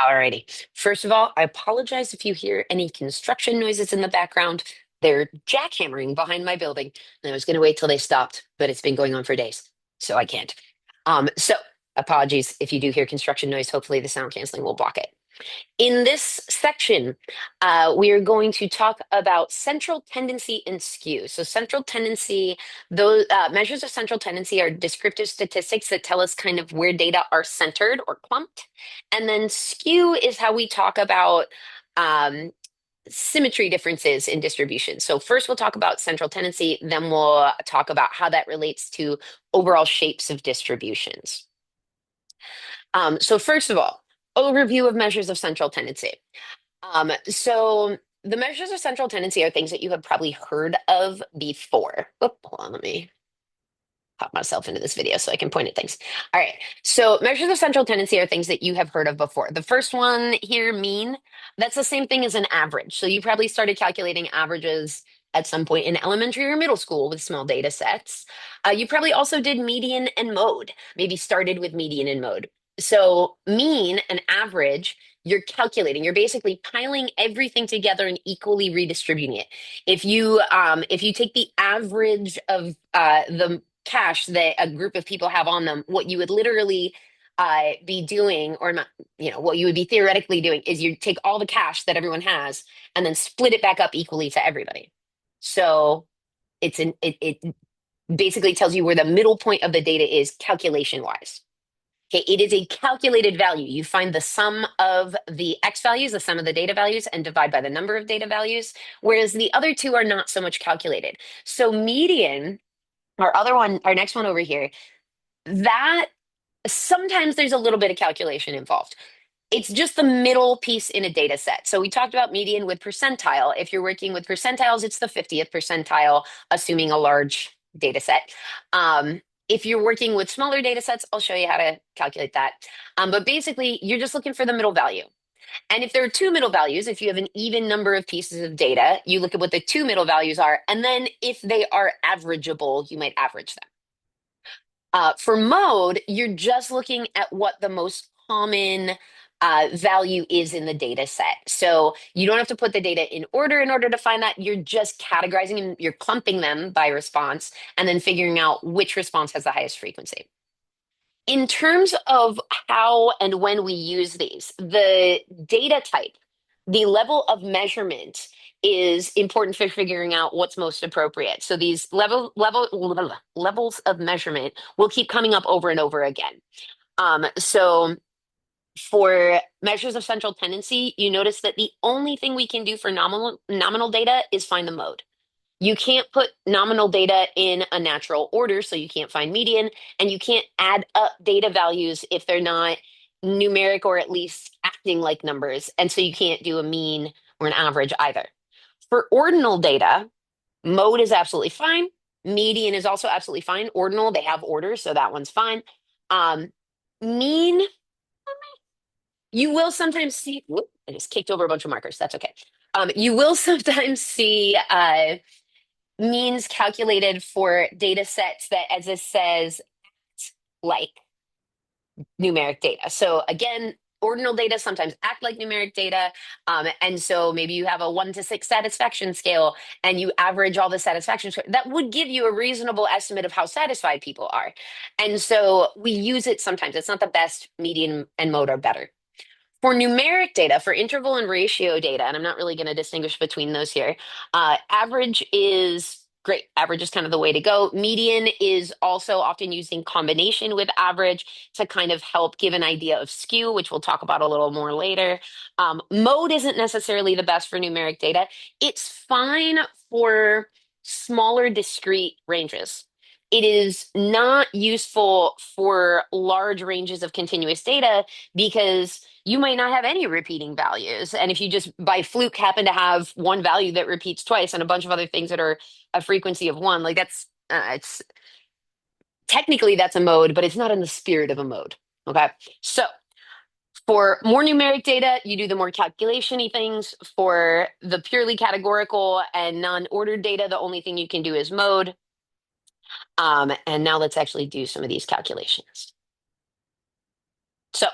Alrighty. First of all, I apologize if you hear any construction noises in the background. They're jackhammering behind my building, and I was going to wait till they stopped, but it's been going on for days, so I can't. So apologies if you do hear construction noise. Hopefully, the sound canceling will block it. In this section, we are going to talk about central tendency and skew. So, central tendency, those measures of central tendency are descriptive statistics that tell us kind of where data are centered or clumped. And then skew is how we talk about um, symmetry differences in distribution. So, first we'll talk about central tendency, then we'll talk about how that relates to overall shapes of distributions. So first of all, overview of measures of central tendency. So the measures of central tendency are things that you have probably heard of before. Oop, hold on, let me pop myself into this video so I can point at things. All right. So measures of central tendency are things that you have heard of before. The first one here, mean, that's the same thing as an average. So you probably started calculating averages at some point in elementary or middle school with small data sets. You probably also did median and mode, maybe started with median and mode. So mean and average, you're calculating. You're basically piling everything together and equally redistributing it. If you take the average of the cash that a group of people have on them, what you would literally be doing, or not, what you would be theoretically doing is you take all the cash that everyone has and then split it back up equally to everybody. So it basically tells you where the middle point of the data is calculation wise. Okay, it is a calculated value. You find the sum of the x values, the sum of the data values, and divide by the number of data values, whereas the other two are not so much calculated. So median, our next one over here, that sometimes there's a little bit of calculation involved. It's just the middle piece in a data set. So we talked about median with percentile. If you're working with percentiles, it's the 50th percentile, assuming a large data set. If you're working with smaller data sets, I'll show you how to calculate that. But basically, you're just looking for the middle value. And if there are two middle values, if you have an even number of pieces of data, you look at what the two middle values are. And then if they are averageable, you might average them. For mode, you're just looking at what the most common value is in the data set. So you don't have to put the data in order to find that. You're just categorizing and you're clumping them by response and then figuring out which response has the highest frequency. In terms of how and when we use these, the data type, the level of measurement is important for figuring out what's most appropriate. So these levels of measurement will keep coming up over and over again. So for measures of central tendency, you notice that the only thing we can do for nominal data is find the mode. You can't put nominal data in a natural order, so you can't find median, and you can't add up data values if they're not numeric or at least acting like numbers. And so you can't do a mean or an average either. For ordinal data, mode is absolutely fine. Median is also absolutely fine. Ordinal, they have orders, so that one's fine. Mean, you will sometimes see, whoop, I just kicked over a bunch of markers. That's okay. You will sometimes see means calculated for data sets that, as it says, like numeric data. So again, ordinal data sometimes act like numeric data. And so maybe you have a 1 to 6 satisfaction scale and you average all the satisfaction scale. That would give you a reasonable estimate of how satisfied people are. And so we use it sometimes. It's not the best. Median and mode are better. For numeric data, for interval and ratio data, and I'm not really going to distinguish between those here, average is great. Average is kind of the way to go. Median is also often used in combination with average to kind of help give an idea of skew, which we'll talk about a little more later. Mode isn't necessarily the best for numeric data. It's fine for smaller discrete ranges. It is not useful for large ranges of continuous data because you might not have any repeating values. And if you just by fluke happen to have one value that repeats twice and a bunch of other things that are a frequency of one, like it's technically that's a mode, but it's not in the spirit of a mode. Okay. So for more numeric data, you do the more calculation-y things. For the purely categorical and non-ordered data, the only thing you can do is mode. And now let's actually do some of these calculations. So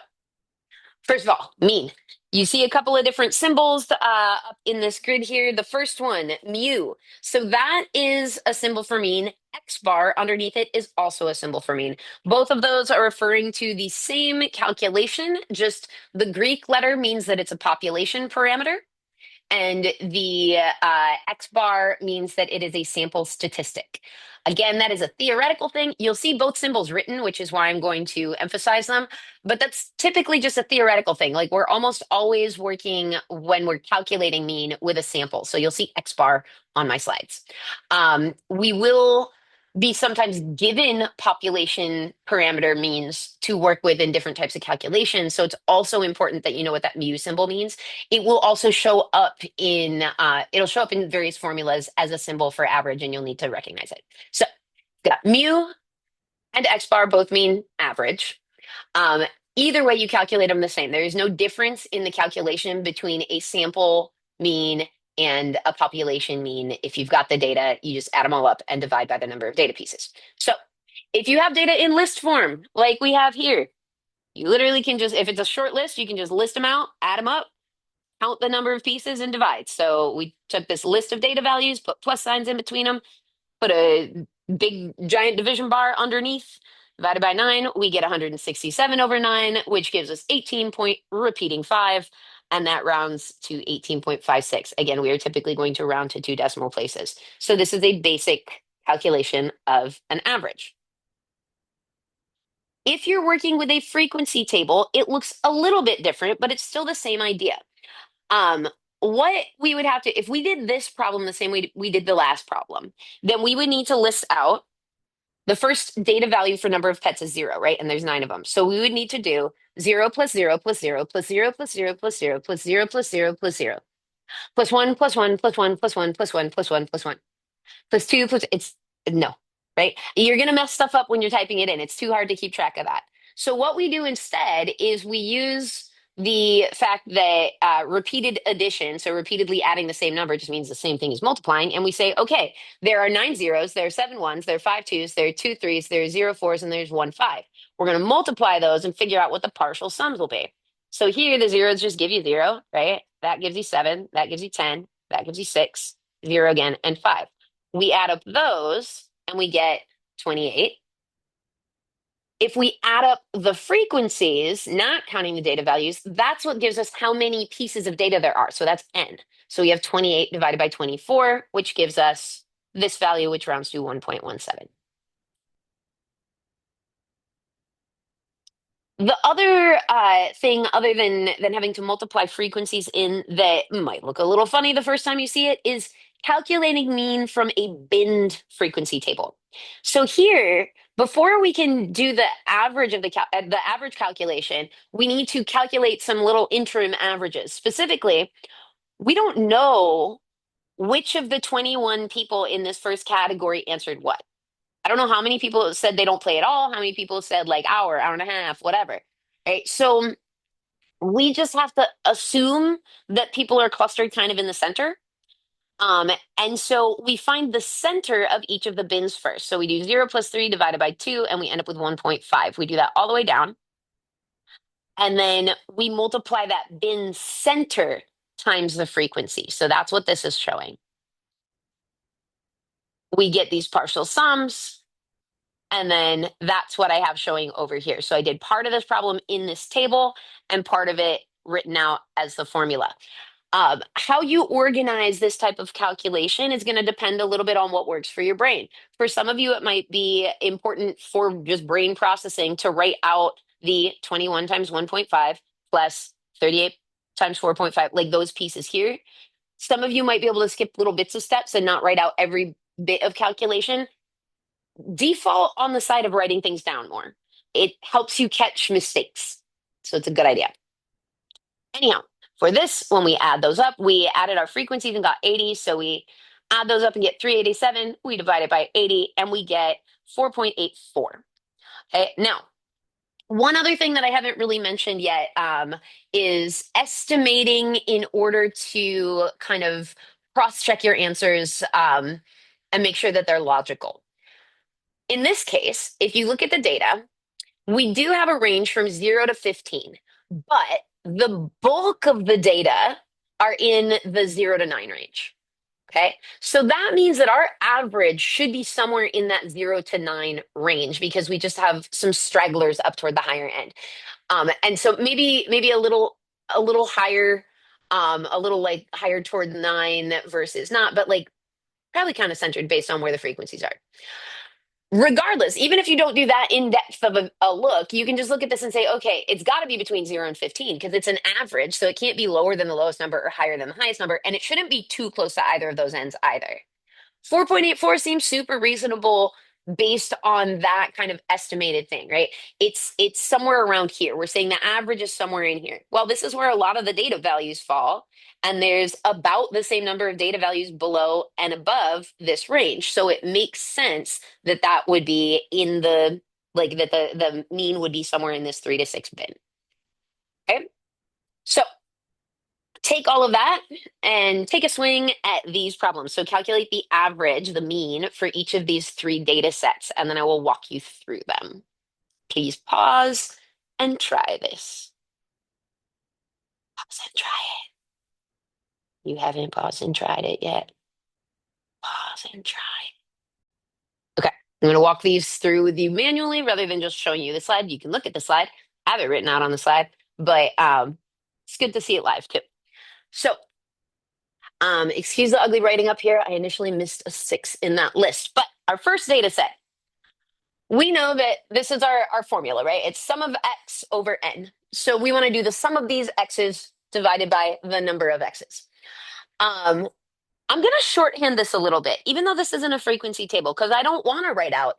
First of all, mean. You see a couple of different symbols up in this grid here. The first one, mu. So that is a symbol for mean. X bar underneath it is also a symbol for mean. Both of those are referring to the same calculation, just the Greek letter means that it's a population parameter. And the X bar means that it is a sample statistic. Again, that is a theoretical thing. You'll see both symbols written, which is why I'm going to emphasize them. But that's typically just a theoretical thing. Like we're almost always working when we're calculating mean with a sample. So you'll see X bar on my slides. We will be sometimes given population parameter means to work with in different types of calculations. So it's also important that you know what that mu symbol means. It will also show up in it'll show up in various formulas as a symbol for average, and you'll need to recognize it. So got mu and X bar both mean average. Um, Either way, you calculate them the same. There is no difference in the calculation between a sample mean and a population mean. If you've got the data, you just add them all up and divide by the number of data pieces. So if you have data in list form, like we have here, you literally can just, if it's a short list, you can just list them out, add them up, count the number of pieces, and divide. So we took this list of data values, put plus signs in between them, put a big giant division bar underneath, divided by 9, we get 167 over 9, which gives us 18 point repeating 5, and that rounds to 18.56. Again, we are typically going to round to 2 decimal places. So this is a basic calculation of an average. If you're working with a frequency table, it looks a little bit different, but it's still the same idea. Um, what we would have to, if we did this problem the same way we did the last problem, then we would need to list out the first data value for number of pets is 0, right? And there's 9 of them. So we would need to do 0 plus 0 plus 0 plus 0 plus 0 plus 0 plus 0 plus 0 plus 0 plus 1 plus 1 plus 1 plus 1 plus 1 plus 1 plus 1 plus 2 plus it's no, right? You're going to mess stuff up when you're typing it in. It's too hard to keep track of that. So what we do instead is we use the fact that repeated addition, so repeatedly adding the same number just means the same thing as multiplying. And we say, okay, there are 9 zeros, there are 7 ones, there are 5 twos, there are 2 threes, there are 0 fours, and there's 1 5. We're going to multiply those and figure out what the partial sums will be. So here the zeros just give you 0, right? That gives you 7, that gives you 10, that gives you 6, 0 again, and 5. We add up those and we get 28. If we add up the frequencies, not counting the data values, that's what gives us how many pieces of data there are. So that's n. So we have 28 divided by 24, which gives us this value, which rounds to 1.17. The other thing, other than having to multiply frequencies in that might look a little funny the first time you see it, is calculating mean from a binned frequency table. So here, before we can do the average of the average calculation, we need to calculate some little interim averages. Specifically, we don't know which of the 21 people in this first category answered what. I don't know how many people said they don't play at all, how many people said like hour and a half, whatever. Right. So we just have to assume that people are clustered kind of in the center. And so we find the center of each of the bins first. So we do 0 plus 3 divided by 2, and we end up with 1.5. We do that all the way down. And then we multiply that bin center times the frequency. So that's what this is showing. We get these partial sums. And then that's what I have showing over here. So I did part of this problem in this table and part of it written out as the formula. How you organize this type of calculation is going to depend a little bit on what works for your brain. For some of you, it might be important for just brain processing to write out the 21 times 1.5 plus 38 times 4.5, like those pieces here. Some of you might be able to skip little bits of steps and not write out every bit of calculation. Default on the side of writing things down more. It helps you catch mistakes. So it's a good idea. Anyhow, for this, when we add those up, we added our frequencies and got 80. So we add those up and get 387. We divide it by 80 and we get 4.84. Okay, now, one other thing that I haven't really mentioned yet is estimating in order to kind of cross-check your answers and make sure that they're logical. In this case, if you look at the data, we do have a range from 0 to 15. but the bulk of the data are in the 0 to 9 range. Okay. So that means that our average should be somewhere in that 0 to 9 range because we just have some stragglers up toward the higher end. And so maybe a little higher, a little like higher toward 9 versus not, but like probably kind of centered based on where the frequencies are. Regardless, even if you don't do that in depth of a look, you can just look at this and say, okay, it's got to be between 0 and 15 because it's an average. So it can't be lower than the lowest number or higher than the highest number. And it shouldn't be too close to either of those ends either. 4.84 seems super reasonable based on that kind of estimated thing, right? It's somewhere around here. We're saying the average is somewhere in here. Well, this is where a lot of the data values fall, and there's about the same number of data values below and above this range. So it makes sense that that would be in the like that the mean would be somewhere in this 3 to 6 bin. Okay? So take all of that and take a swing at these problems. So calculate the average, the mean for each of these three data sets, and then I will walk you through them. Please pause and try this. Pause and try it. You haven't paused and tried it yet. Pause and try it. Okay, I'm going to walk these through with you manually rather than just showing you the slide. You can look at the slide, have it written out on the slide, but it's good to see it live too. So excuse the ugly writing up here. I initially missed a 6 in that list. But our first data set, we know that this is our formula, right? It's sum of x over n. So we want to do the sum of these x's divided by the number of x's. I'm going to shorthand this a little bit, even though this isn't a frequency table, because I don't want to write out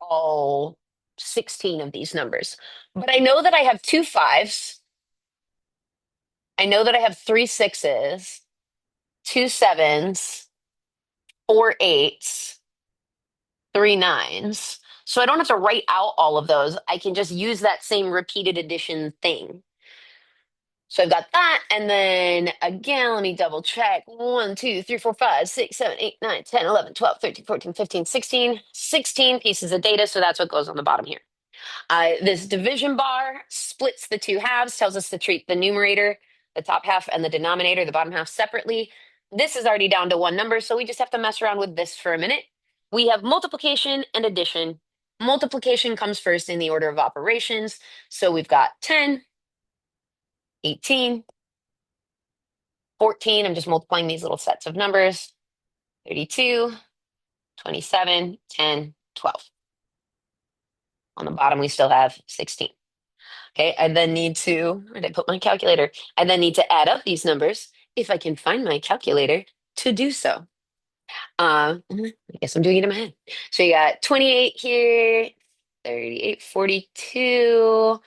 all 16 of these numbers. But I know that I have 2 5s. I know that I have 3 6s, 2 7s, 4 8s, 3 9s. So I don't have to write out all of those. I can just use that same repeated addition thing. So I've got that. And then again, let me double check. 1, 2, 3, 4, 5, 6, 7, 8, 9, 10, 11, 12, 13, 14, 15, 16. 16 pieces of data. So that's what goes on the bottom here. This division bar splits the two halves, tells us to treat the numerator, the top half, and the denominator, the bottom half, separately. This is already down to one number, so we just have to mess around with this for a minute. We have multiplication and addition. Multiplication comes first in the order of operations. So we've got 10, 18, 14. I'm just multiplying these little sets of numbers. 32, 27, 10, 12. On the bottom, we still have 16. Okay, I then need to, where did I put my calculator? I then need to add up these numbers if I can find my calculator to do so. I guess I'm doing it in my head. So you got 28 here, 38, 42,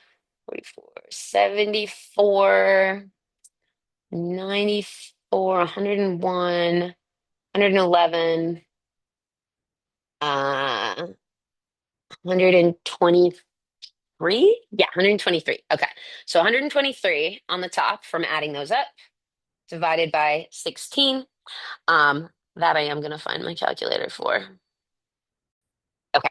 44, 74, 94, 101, 111, 123. Yeah, 123. Okay. So 123 on the top from adding those up, divided by 16. That I am going to find my calculator for. Okay.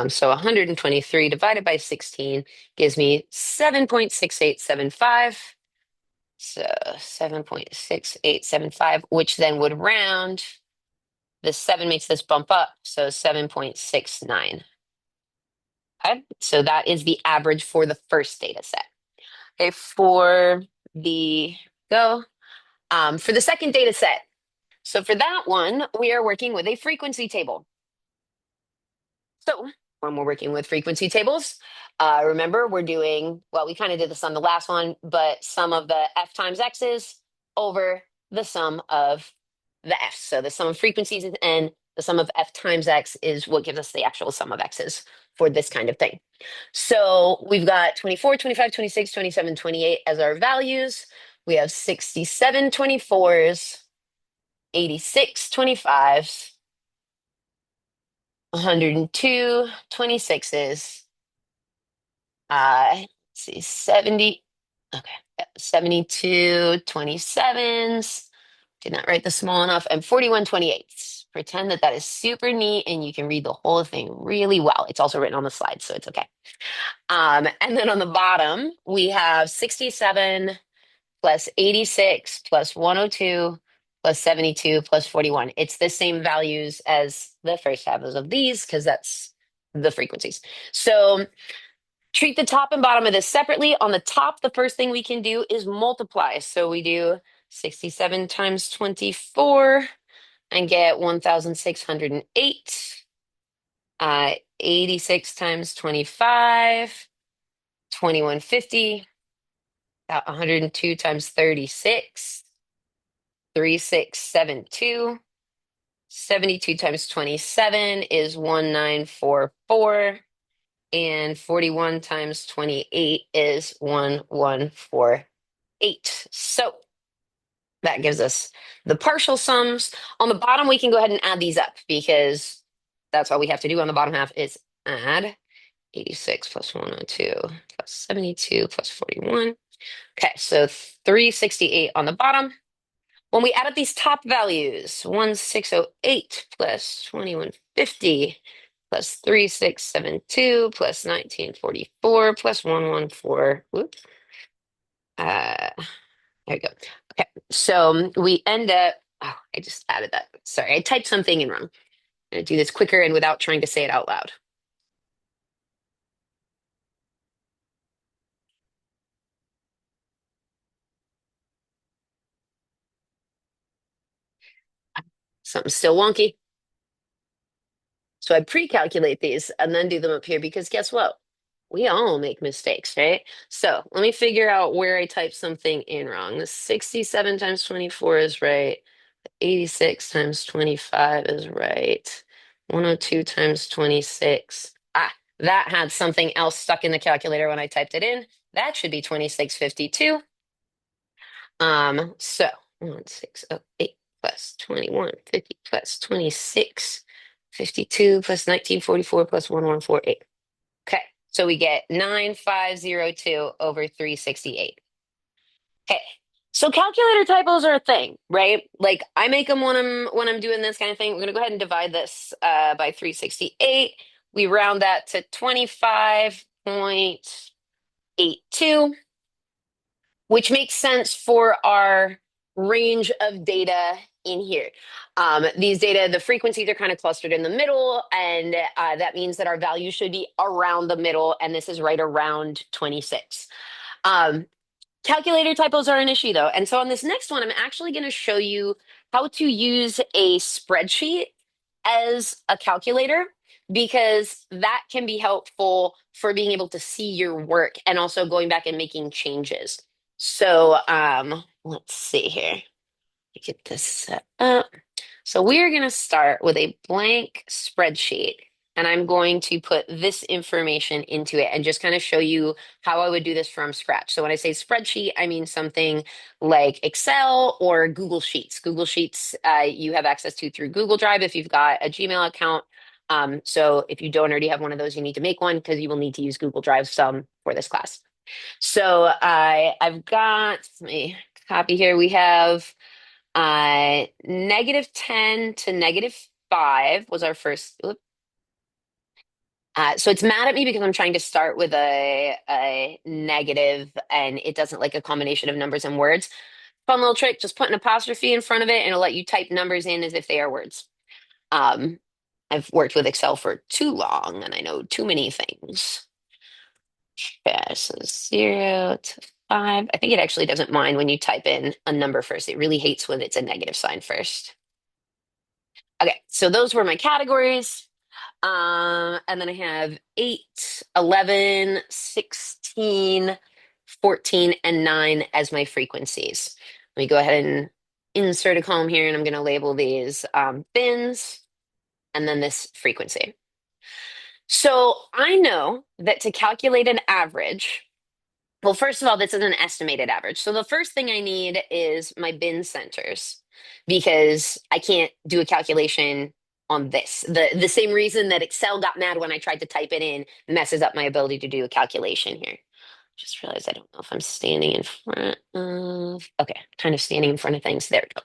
So 123 divided by 16 gives me 7.6875. So 7.6875, which then would round. The 7 makes this bump up, so 7.69. Okay, so that is the average for the first data set. Okay, for the for the second data set. So for that one, we are working with a frequency table. So when we're working with frequency tables, remember we're doing, well, we kind of did this on the last one, but sum of the f times x's over the sum of the f's. So the sum of frequencies is n, the sum of f times x is what gives us the actual sum of x's for this kind of thing. So we've got 24, 25, 26, 27, 28 as our values. We have 67 24s, 86 25s, 102 26s, let's see, 70, okay, 72 27s, did not write the small enough, and 41 28s pretend that that is super neat and you can read the whole thing really well. It's also written on the slide, so it's okay. And then on the bottom, we have 67 plus 86 plus 102 plus 72 plus 41. It's the same values as the first halves of these because that's the frequencies. So treat the top and bottom of this separately. On the top, the first thing we can do is multiply. So we do 67 times 24 and get 1,608. 86 times 25, 2150. 102 times 36, 3672. 72 times 27 is 1944. And 41 times 28 is 1148. So that gives us the partial sums. On the bottom, we can go ahead and add these up because that's all we have to do on the bottom half is add 86 plus 102 plus 72 plus 41. Okay, so 368 on the bottom. When we add up these top values, 1608 plus 2150 plus 3672 plus 1944 plus 114. Whoops. There we go. Okay, so we end up, oh, I just added that. Sorry, I typed something in wrong. I'm going to do this quicker and without trying to say it out loud. Something's still wonky. So I pre-calculate these and then do them up here because guess what? We all make mistakes, right? So let me figure out where I typed something in wrong. The 67 times 24 is right. 86 times 25 is right. 102 times 26. Ah, that had something else stuck in the calculator when I typed it in. That should be 2652. So 1608 plus 2150 plus 2652 plus 1944 plus 1148. Okay, so we get 9502 over 368. Okay, so calculator typos are a thing, right? Like I make them when I'm doing this kind of thing. We're gonna go ahead and divide this by 368. We round that to 25.82, which makes sense for our range of data in here. These data, the frequencies are kind of clustered in the middle, and that means that our value should be around the middle, and this is right around 26. Um, Calculator typos are an issue though. And so on this next one, I'm actually going to show you how to use a spreadsheet as a calculator because that can be helpful for being able to see your work and also going back and making changes. So let's see here. Get this set up. So we're going to start with a blank spreadsheet, and I'm going to put this information into it and just kind of show you how I would do this from scratch. So when I say spreadsheet, I mean something like Excel or Google Sheets. Google Sheets, you have access to through Google Drive if you've got a Gmail account. So if you don't already have one of those, you need to make one because you will need to use Google Drive some for this class. So I've got, let me copy here. We have -10 to -5 was our first. So it's mad at me because I'm trying to start with a negative and it doesn't like a combination of numbers and words. Fun little trick, just put an apostrophe in front of it and it'll let you type numbers in as if they are words. Um, I've worked with Excel for too long and I know too many things. Okay, so 0 to 5. I think it actually doesn't mind when you type in a number first. It really hates when it's a negative sign first. Okay, so those were my categories. And then I have 8, 11, 16, 14, and 9 as my frequencies. Let me go ahead and insert a column here, and I'm going to label these bins and then this frequency. So I know that to calculate an average, well, first of all, this is an estimated average. So the first thing I need is my bin centers because I can't do a calculation on this. The same reason that Excel got mad when I tried to type it in messes up my ability to do a calculation here. Just realized I don't know if I'm standing in front of, okay, kind of standing in front of things. There we go.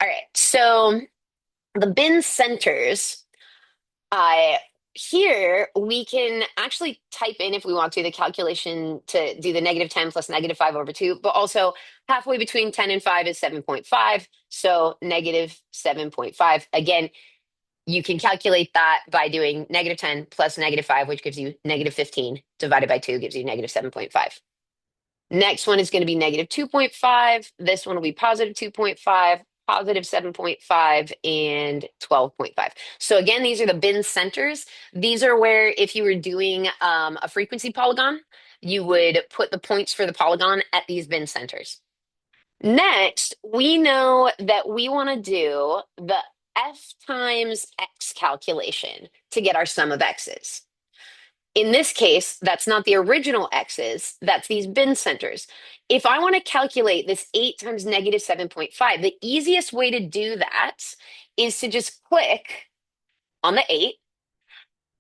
All right, so The bin centers, uh, here we can actually type in if we want to the calculation to do the -10 plus -5/2, but also halfway between 10 and 5 is 7.5. So -7.5. Again, you can calculate that by doing -10 plus -5, which gives you -15 divided by 2 gives you -7.5. Next one is going to be -2.5. This one will be +2.5, +7.5, and 12.5. So again, these are the bin centers. These are where if you were doing a frequency polygon, you would put the points for the polygon at these bin centers. Next, we know that we want to do the f times x calculation to get our sum of x's. In this case, that's not the original x's, that's these bin centers. If I want to calculate this 8 times -7.5, the easiest way to do that is to just click on the 8.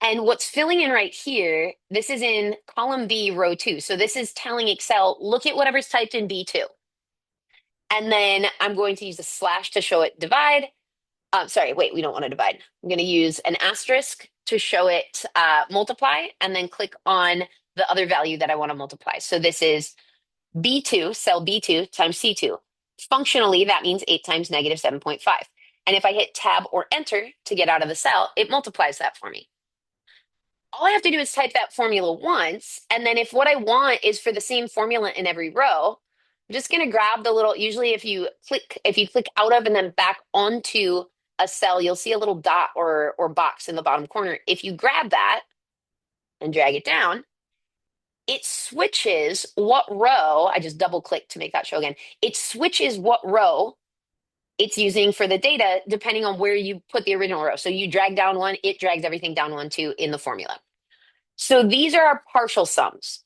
And what's filling in right here, this is in column B, row 2. So this is telling Excel, look at whatever's typed in B2. And then I'm going to use a slash to show it divide. Sorry, wait, we don't want to divide. I'm going to use an asterisk to show it multiply, and then click on the other value that I want to multiply. So this is B2, cell B2 times C2. Functionally, that means 8 times -7.5. And if I hit tab or enter to get out of the cell, it multiplies that for me. All I have to do is type that formula once. And then if what I want is for the same formula in every row, I'm just going to grab the little, usually if you click out of and then back onto a cell, you'll see a little dot or box in the bottom corner. If you grab that and drag it down, it switches what row, I just double click to make that show again. It switches what row it's using for the data depending on where you put the original row. So you drag down one, it drags everything down one too in the formula. So these are our partial sums.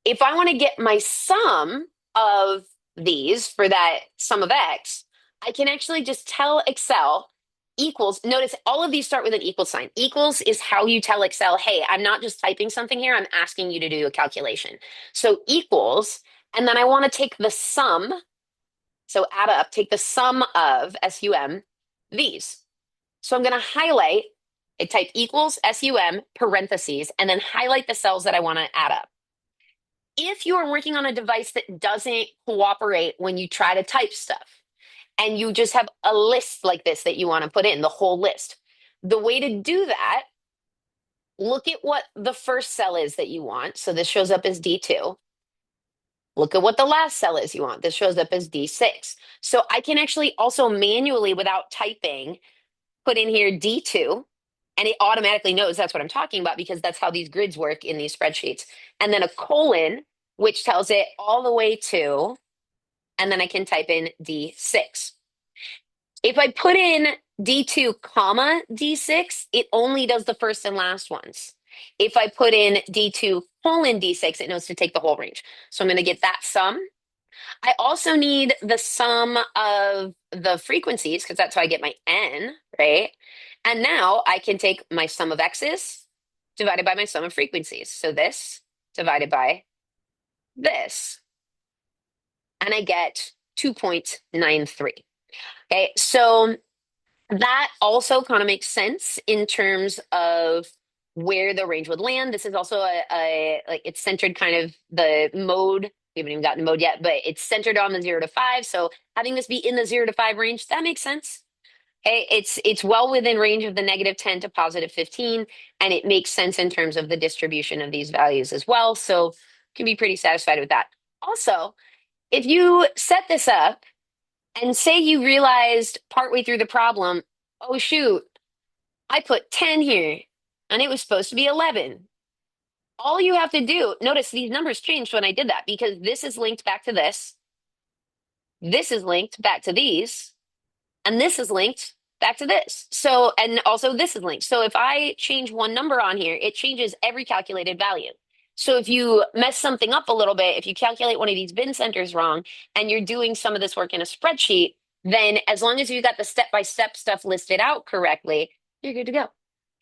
If I want to get my sum of these for that sum of x, I can actually just tell Excel equals. Notice all of these start with an equal sign. Equals is how you tell Excel, hey, I'm not just typing something here, I'm asking you to do a calculation. So equals, and then I want to take the sum, so add up, take the sum of SUM, these. So I'm going to highlight, I type equals SUM parentheses, and then highlight the cells that I want to add up. If you are working on a device that doesn't cooperate when you try to type stuff, and you just have a list like this that you want to put in, the whole list, the way to do that, look at what the first cell is that you want. So this shows up as D2. Look at what the last cell is you want. This shows up as D6. So I can actually also manually, without typing, put in here D2, and it automatically knows that's what I'm talking about because that's how these grids work in these spreadsheets. And then a colon, which tells it all the way to, and then I can type in D6. If I put in D2 comma D6, it only does the first and last ones. If I put in D2 colon D6, it knows to take the whole range. So I'm going to get that sum. I also need the sum of the frequencies because that's how I get my n, right? And now I can take my sum of x's divided by my sum of frequencies. So this divided by this. And I get 2.93. Okay, so that also kind of makes sense in terms of where the range would land. This is also like it's centered kind of the mode. We haven't even gotten to mode yet, but it's centered on the 0 to 5. So having this be in the 0 to 5 range, that makes sense. Okay, it's well within range of the -10 to +15, and it makes sense in terms of the distribution of these values as well. So can be pretty satisfied with that. Also, if you set this up and say you realized partway through the problem, oh shoot, I put 10 here and it was supposed to be 11. All you have to do, notice these numbers changed when I did that because this is linked back to this. This is linked back to these. And this is linked back to this. So, and also this is linked. So if I change one number on here, it changes every calculated value. So if you mess something up a little bit, if you calculate one of these bin centers wrong and you're doing some of this work in a spreadsheet, then as long as you got the step-by-step stuff listed out correctly, you're good to go.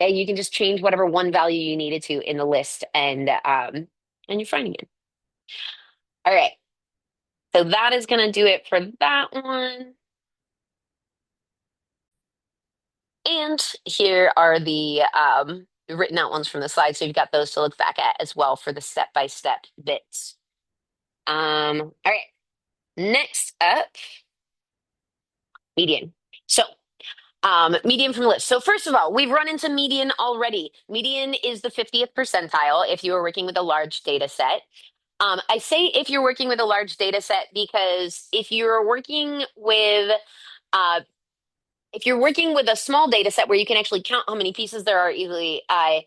Okay, you can just change whatever one value you needed to in the list and you're fine again. All right. So that is going to do it for that one. And here are the written out ones from the slide. So you've got those to look back at as well for the step-by-step bits. All right, next up, median. So median from the list. So first of all, we've run into median already. Median is the 50th percentile if you are working with a large data set. I say if you're working with a large data set because if you're working with a small data set where you can actually count how many pieces there are easily, I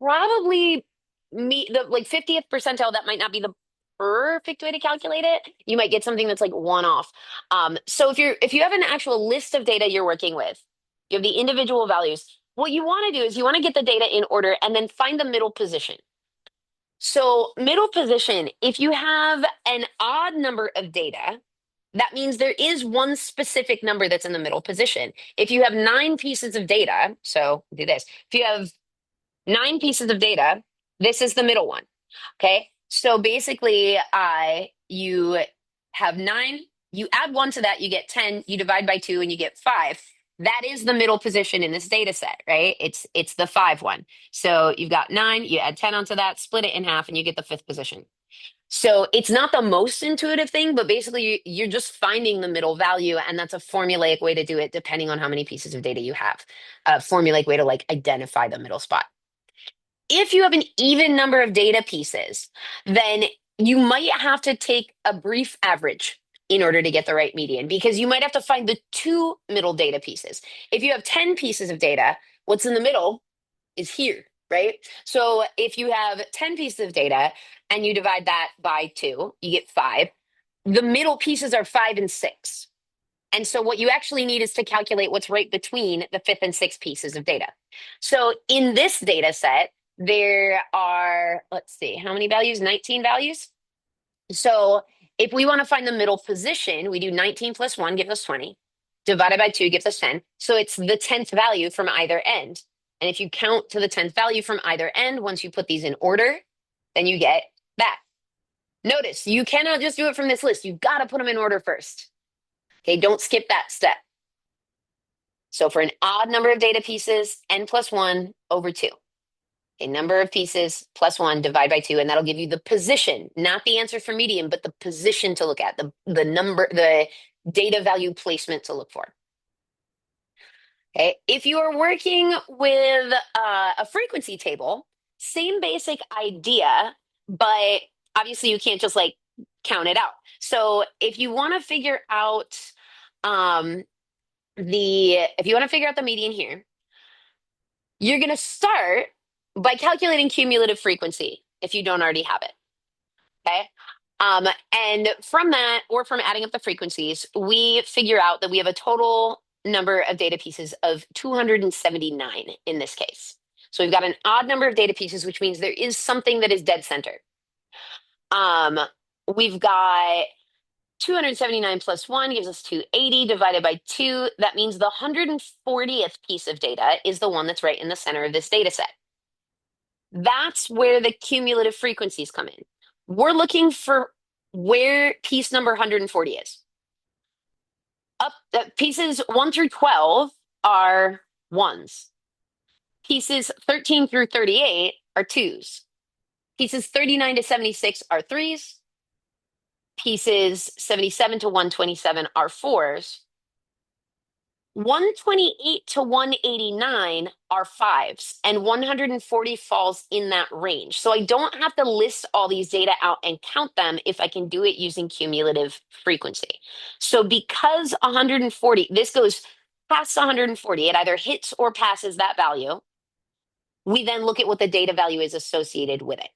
probably meet the like 50th percentile. That might not be the perfect way to calculate it. You might get something that's like one off. So if you have an actual list of data you're working with, you have the individual values. What you want to do is you want to get the data in order and then find the middle position. So middle position, if you have an odd number of data, that means there is one specific number that's in the middle position. If you have 9 pieces of data, so do this. If you have 9 pieces of data, this is the middle one. Okay. So basically, you have 9, you add 1 to that, you get 10, you divide by 2, and you get 5. That is the middle position in this data set, right? It's the 5 one. So you've got 9, you add 10 onto that, split it in half, and you get the 5th position. So it's not the most intuitive thing, but basically you're just finding the middle value, and that's a formulaic way to do it depending on how many pieces of data you have. A formulaic way to like identify the middle spot. If you have an even number of data pieces, then you might have to take a brief average in order to get the right median because you might have to find the 2 middle data pieces. If you have 10 pieces of data, what's in the middle is here, right? So if you have 10 pieces of data and you divide that by 2, you get 5. The middle pieces are 5 and 6. And so what you actually need is to calculate what's right between the 5th and 6th pieces of data. So in this data set, there are, let's see, how many values? 19 values. So if we want to find the middle position, we do 19 plus 1 gives us 20. Divided by 2 gives us 10. So it's the 10th value from either end. And if you count to the 10th value from either end, once you put these in order, then you get that. Notice, you cannot just do it from this list. You've got to put them in order first. Okay, don't skip that step. So for an odd number of data pieces, n plus 1 over 2. A number of pieces plus 1 divide by 2, and that'll give you the position, not the answer for median, but the position to look at, the number, the data value placement to look for. Okay, if you are working with a frequency table, same basic idea, but obviously you can't just like count it out. So if you want to figure out the median here, you're going to start by calculating cumulative frequency if you don't already have it. Okay. And from that, or from adding up the frequencies, we figure out that we have a total number of data pieces of 279 in this case. So we've got an odd number of data pieces, which means there is something that is dead center. We've got 279 plus 1 gives us 280 divided by 2. That means the 140th piece of data is the one that's right in the center of this data set. That's where the cumulative frequencies come in. We're looking for where piece number 140 is. Pieces 1 through 12 are 1s. Pieces 13 through 38 are 2s. Pieces 39 to 76 are 3s. Pieces 77 to 127 are 4s. 128 to 189 are 5s, and 140 falls in that range. So I don't have to list all these data out and count them if I can do it using cumulative frequency. So because 140, this goes past 140, it either hits or passes that value. We then look at what the data value is associated with it.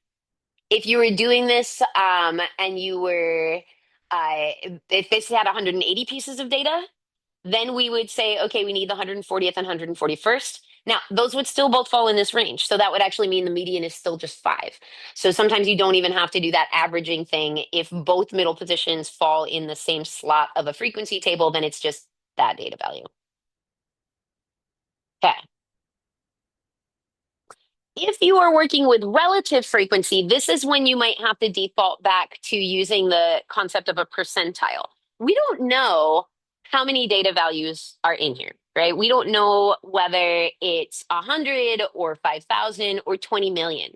If you were doing this and you were, if this had 180 pieces of data, then we would say, okay, we need the 140th and 141st. Now, those would still both fall in this range. So that would actually mean the median is still just 5. So sometimes you don't even have to do that averaging thing. If both middle positions fall in the same slot of a frequency table, then it's just that data value. Okay. If you are working with relative frequency, this is when you might have to default back to using the concept of a percentile. We don't know how many data values are in here. right? We don't know whether it's 100 or 5,000 or 20 million.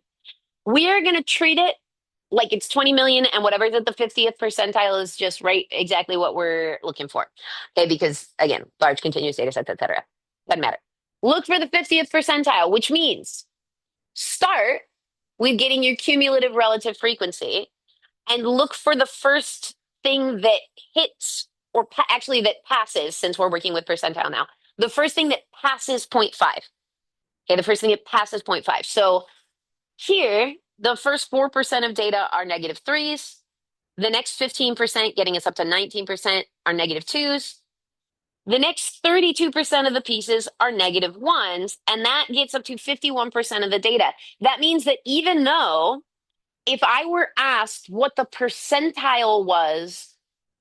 We are going to treat it like it's 20 million, and whatever's at the 50th percentile is just right exactly what we're looking for. Okay, because again, large continuous data sets, etc. Doesn't matter. Look for the 50th percentile, which means start with getting your cumulative relative frequency and look for the first thing that hits or actually that passes, since we're working with percentile now, the first thing that passes 0.5. Okay, the first thing that passes 0.5. So here, the first 4% of data are negative threes. The next 15%, getting us up to 19%, are negative twos. The next 32% of the pieces are negative ones, and that gets up to 51% of the data. That means that even though if I were asked what the percentile was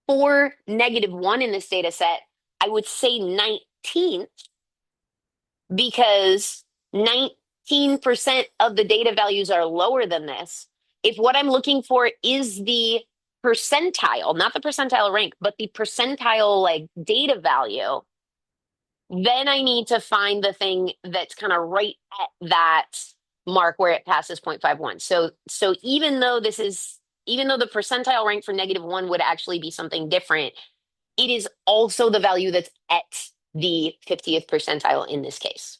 for negative one in this data set, I would say 19th because 19% of the data values are lower than this. If what I'm looking for is the percentile, not the percentile rank, but the percentile like data value, then I need to find the thing that's kind of right at that mark where it passes 0.51. So even though the percentile rank for negative one would actually be something different, it is also the value that's at the 50th percentile in this case.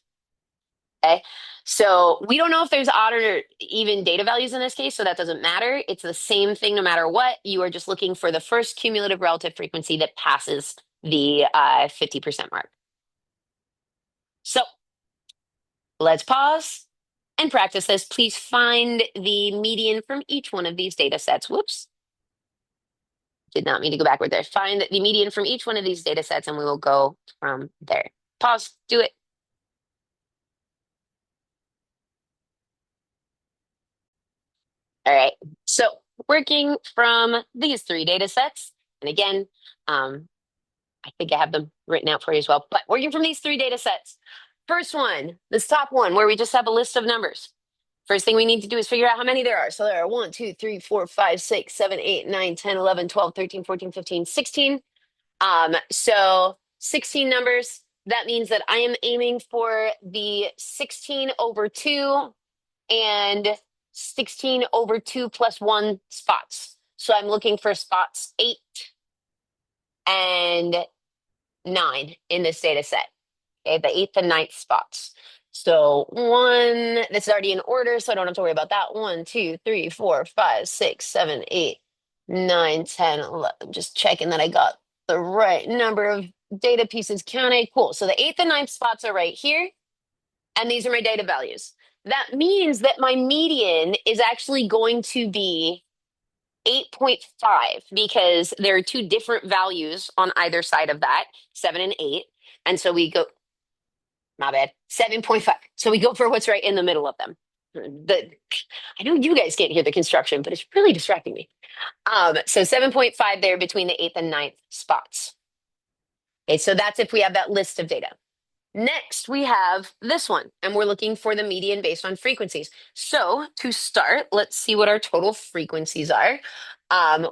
Okay. So we don't know if there's odd or even data values in this case, so that doesn't matter. It's the same thing no matter what. You are just looking for the first cumulative relative frequency that passes the 50% mark. So let's pause and practice this. Please find the median from each one of these data sets. Whoops. Did not mean to go backward there. Find the median from each one of these data sets and we will go from there. Pause. Do it. All right. So working from these three data sets, and again, I think I have them written out for you as well, but working from these three data sets. First one, this top one, where we just have a list of numbers. First thing we need to do is figure out how many there are. So there are 1, 2, 3, 4, 5, 6, 7, 8, 9, 10, 11, 12, 13, 14, 15, 16. So 16 numbers. That means that I am aiming for the 16 over 2 and 16 over 2 plus 1 spots. So I'm looking for spots 8 and 9 in this data set. Okay, the 8th and 9th spots. So one, this is already in order, so I don't have to worry about that. 1, 2, 3, 4, 5, 6, 7, 8, 9, 10, 11. Just checking that I got the right number of data pieces counted. Cool. So the 8th and 9th spots are right here. And these are my data values. That means that my median is actually going to be 8.5 because there are two different values on either side of that, 7 and 8. And so we go, my bad, 7.5. So we go for what's right in the middle of them. I know you guys can't hear the construction, but it's really distracting me. So 7.5 there between the 8th and 9th spots. Okay, so that's if we have that list of data. Next, we have this one, and we're looking for the median based on frequencies. So to start, let's see what our total frequencies are.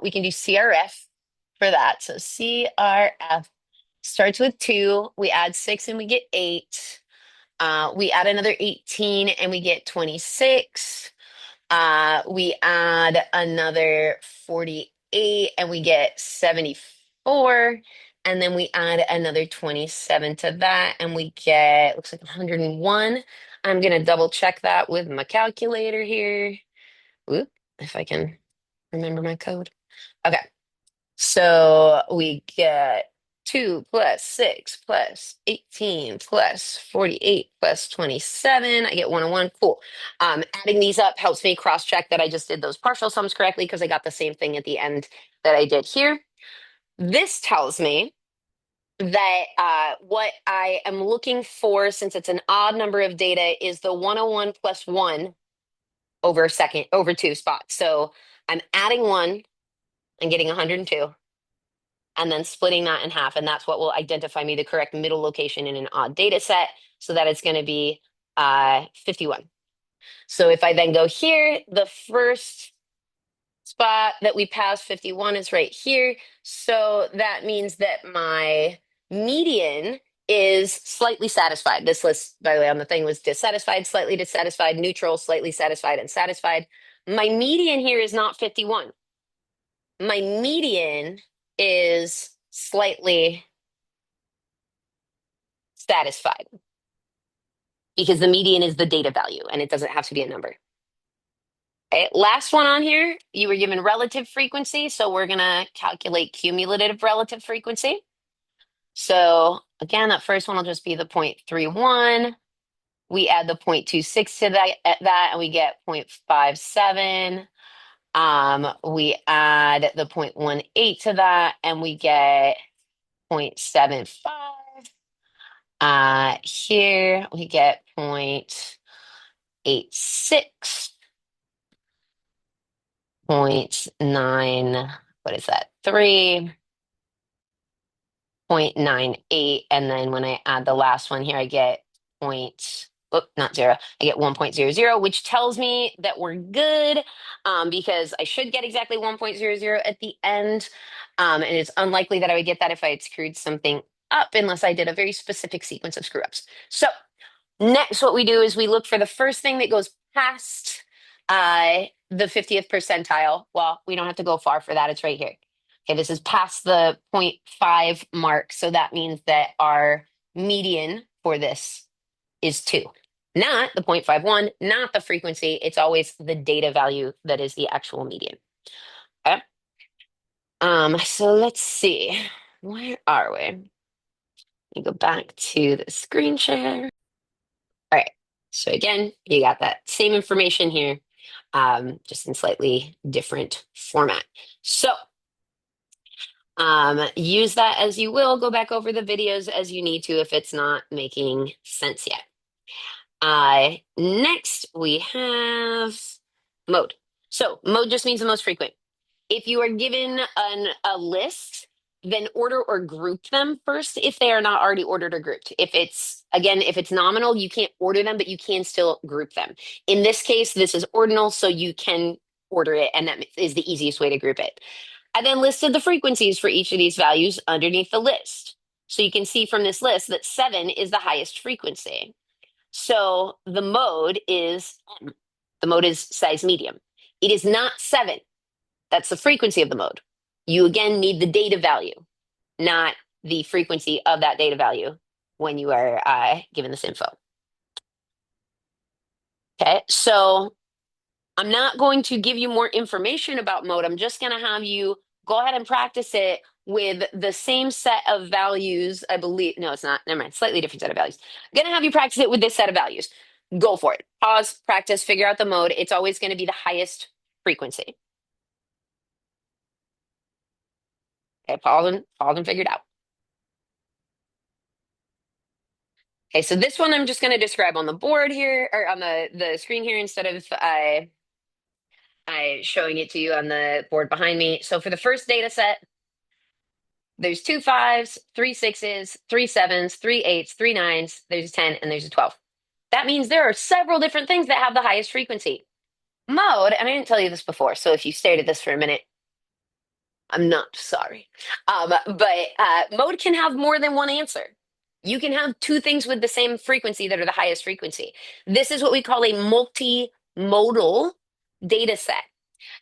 We can do CRF for that. So CRF starts with 2. We add 6 and we get 8. We add another 18 and we get 26. We add another 48 and we get 74. And then we add another 27 to that and we get, looks like 101. I'm going to double check that with my calculator here. Whoop, if I can remember my code. Okay. So we get 2 plus 6 plus 18 plus 48 plus 27. I get 101. Cool. Adding these up helps me cross-check that I just did those partial sums correctly because I got the same thing at the end that I did here. This tells me that what I am looking for, since it's an odd number of data, is the 101 plus 1 over 2 spots. So I'm adding 1 and getting 102. And then splitting that in half. And that's what will identify me the correct middle location in an odd data set so that it's going to be 51. So if I then go here, the first spot that we pass 51 is right here. So that means that my median is slightly satisfied. This list, by the way, on the thing was dissatisfied, slightly dissatisfied, neutral, slightly satisfied, and satisfied. My median here is not 51. My median is slightly satisfied because the median is the data value and it doesn't have to be a number. Okay, last one on here, you were given relative frequency, so we're gonna calculate cumulative relative frequency. So again, that first one will just be the 0.31. We add the 0.26 to that and we get 0.57. We add the 0.18 to that and we get 0.75. Here we get 0.86, 0.9, what is that? 3.98. And then when I add the last one here, I get not zero, I get 1.00, which tells me that we're good because I should get exactly 1.00 at the end. And it's unlikely that I would get that if I had screwed something up unless I did a very specific sequence of screw ups. So next, what we do is we look for the first thing that goes past the 50th percentile. Well, we don't have to go far for that. It's right here. Okay, this is past the 0.5 mark. So that means that our median for this is 2. Not the 0.51, not the frequency. It's always the data value that is the actual median. Okay. So let's see. Where are we? Let me go back to the screen share. All right. So again, you got that same information here, just in slightly different format. So use that as you will. Go back over the videos as you need to if it's not making sense yet. Next, we have mode. So mode just means the most frequent. If you are given a list, then order or group them first if they are not already ordered or grouped. If it's nominal, you can't order them, but you can still group them. In this case, this is ordinal, so you can order it, and that is the easiest way to group it. I then listed the frequencies for each of these values underneath the list. So you can see from this list that 7 is the highest frequency. So the mode is size medium. It is not 7. That's the frequency of the mode. You again need the data value, not the frequency of that data value when you are given this info. Okay, so I'm not going to give you more information about mode. I'm just going to have you go ahead and practice it with the same set of values, I believe. No, it's not. Never mind. Slightly different set of values. I'm going to have you practice it with this set of values. Go for it. Pause, practice, figure out the mode. It's always going to be the highest frequency. Okay, pause and figure it out. Okay, so this one I'm just going to describe on the board here, or on the screen here instead of I showing it to you on the board behind me. So for the first data set, there's 2 5s, 3 6s, 3 7s, 3 8s, 3 9s, there's a 10, and there's a 12. That means there are several different things that have the highest frequency. Mode, and I didn't tell you this before, so if you stared at this for a minute, I'm not sorry. But mode can have more than one answer. You can have 2 things with the same frequency that are the highest frequency. This is what we call a multimodal data set.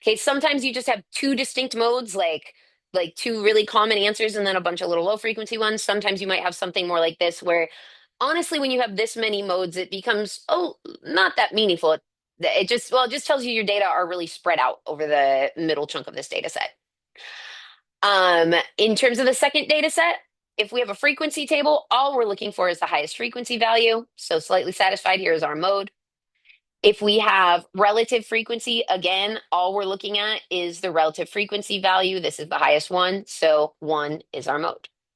Okay, sometimes you just have 2 distinct modes, like 2 really common answers and then a bunch of little low frequency ones. Sometimes you might have something more like this, where honestly, when you have this many modes, it becomes, not that meaningful. It just tells you your data are really spread out over the middle chunk of this data set. In terms of the second data set, if we have a frequency table, all we're looking for is the highest frequency value. So slightly satisfied here is our mode. If we have relative frequency, again, all we're looking at is the relative frequency value. This is the highest one, so 1 is our mode.